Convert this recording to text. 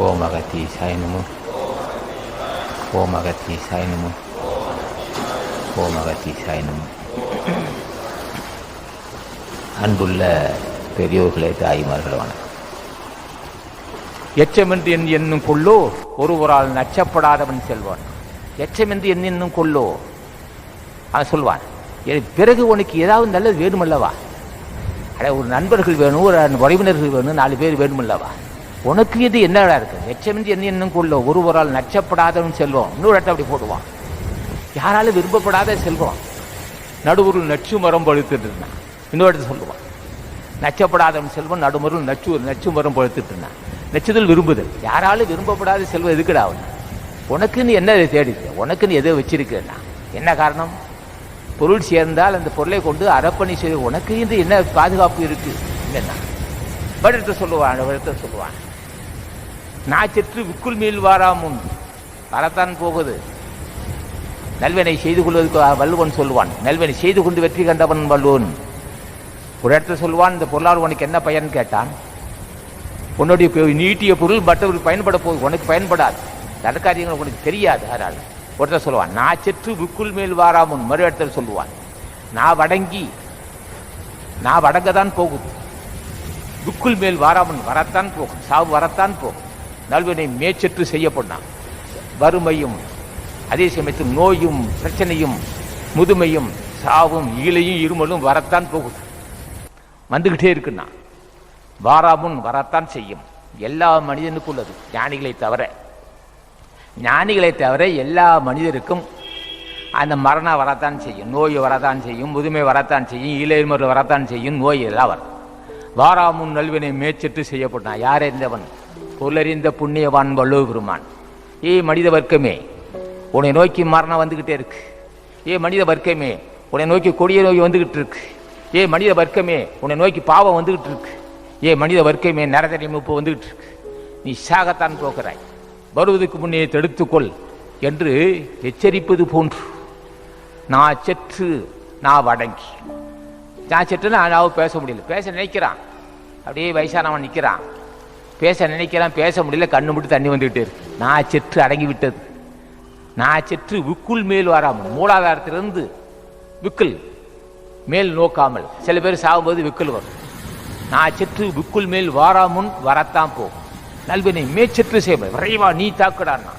ஓம் அகத்தீசாய நமோ. ஓம் அகத்தீசாய நமோ. ஓம் அகத்தீசாய நமோ. அன்புள்ள பெரியோர்களே, தாய்மார்கள் வணக்கம். எச்சமென்று என்னும் கொள்ளோ ஒருவரால் நச்சப்படாதவன் செல்வான். எச்சமென்று என்னும் கொள்ளோ அவன் சொல்வான். பிறகு உனக்கு ஏதாவது நல்லது வேணுமல்லவா? ஒரு நண்பர்கள் வேணும், ஒரு உறவினர்கள் வேணும், 4 பேர் வேணுமல்லவா? உனக்கு இது என்னடா இருக்கு? எச்சமின்றி என்னும் கொள்ளோ ஒருவரால் நச்சப்படாதவன் செல்வம். இன்னொரு இடத்த அப்படி போடுவான். யாராலும் விரும்பப்படாத செல்வம். நடுவுருள் நச்சு மரம் பழுத்துட்டு இருந்தான். இன்னொரு இடத்த சொல்லுவான். நச்சப்படாதவன் செல்வம் நடுமுருள் நச்சு மரம் பழுத்துட்டு இருந்தான். நச்சுதல் விரும்புதல். யாராலும் விரும்பப்படாத செல்வம் எதுக்குடா அவன்? உனக்குன்னு என்ன தேடிக்க? உனக்குன்னு எதோ வச்சிருக்கேன்னா என்ன காரணம்? பொருள் சேர்ந்தால் அந்த பொருளை கொண்டு அறப்பணி செய்ய உனக்கு இது என்ன பாதுகாப்பு இருக்கு? இல்லைன்னா வருடத்தை சொல்லுவான். நான் செற்று விக்குள் மேல் வாராமுன் வரத்தான் போகுது. நல்வினை செய்து கொள்வதற்கு வள்ளுவன் சொல்லுவான். நல்வினை செய்து கொண்டு வெற்றி கண்டவன் வள்ளுவன். ஒரு இடத்துல சொல்லுவான், இந்த பொருளால் உனக்கு என்ன பயன் கேட்டான். உன்னுடைய நீட்டிய பொருள் மற்றவருக்கு பயன்பட போகுது, உனக்கு பயன்படாது. தற்காரியங்கள் உனக்கு தெரியாது. அதனால் ஒருத்தர் சொல்லுவான், நான் செற்று விக்குள் மேல் வாராமுன். மறு இடத்துல சொல்லுவான், நான் வடங்கதான் போகுது. விக்குள் மேல் வாராமுன் வரத்தான் போகும். சாவு வரத்தான் போகும். நல்வினை மேச்செற்று செய்யப்படான். வறுமையும் அதே சமயத்தில் நோயும் பிரச்சனையும் முதுமையும் சாவும் ஈழையும் இருமலும் வரத்தான் போகுது. வந்துகிட்டே இருக்குன்னா வாராமுன் வரத்தான் செய்யும். எல்லா மனிதனுக்கும் உள்ளது. ஞானிகளை தவிர எல்லா மனிதருக்கும் அந்த மரணம் வரத்தான் செய்யும். நோய் வரத்தான் செய்யும். முதுமை வரத்தான் செய்யும். ஈழைமறு வரத்தான் செய்யும். நோய் எல்லாம் வரும். வாராமுன் நல்வினை மேச்செற்று செய்யப்பட்டான். யார் அறிந்தவன்? பொருளறிந்த புண்ணியவான் வள்ளுவ பெருமான். மனித வர்க்கமே, உன்னை நோக்கி மரணம் வந்துகிட்டே இருக்கு. மனித வர்க்கமே, உன்னை நோக்கி கொடிய நோய் வந்துகிட்டு இருக்கு. மனித வர்க்கமே, உன்னை நோக்கி பாவம் வந்துகிட்டு இருக்கு. மனித வர்க்கமே, நரதரி முப்பு வந்துகிட்டு இருக்கு. நீ சாகத்தான் போகிறாய். வருவதற்கு முன்னே தடுத்துக்கொள் என்று எச்சரிப்பது போன்று. நான் செற்று நான் வடங்கி. நான் செற்றுன்னு நான் பேச முடியல. பேச நினைக்கிறான். அப்படியே வயசானவன் நிற்கிறான். பேச நினைக்கிறான், பேச முடியல. கண்ணு மட்டும் தண்ணி வந்துகிட்டே இருக்கு. நான் செற்று அடங்கி விட்டது. நான் செற்று விக்குள் மேல் வராமல். மூலாதாரத்திலிருந்து விக்குள் மேல் நோக்காமல். சில பேர் சாகும்போது விக்குள் வரும். நான் செற்று விக்குள் மேல் வாராமுன் வரத்தான் போகும். நல்வினை மேச்செற்று செய்ய விரைவா நீ தாக்குடான்னா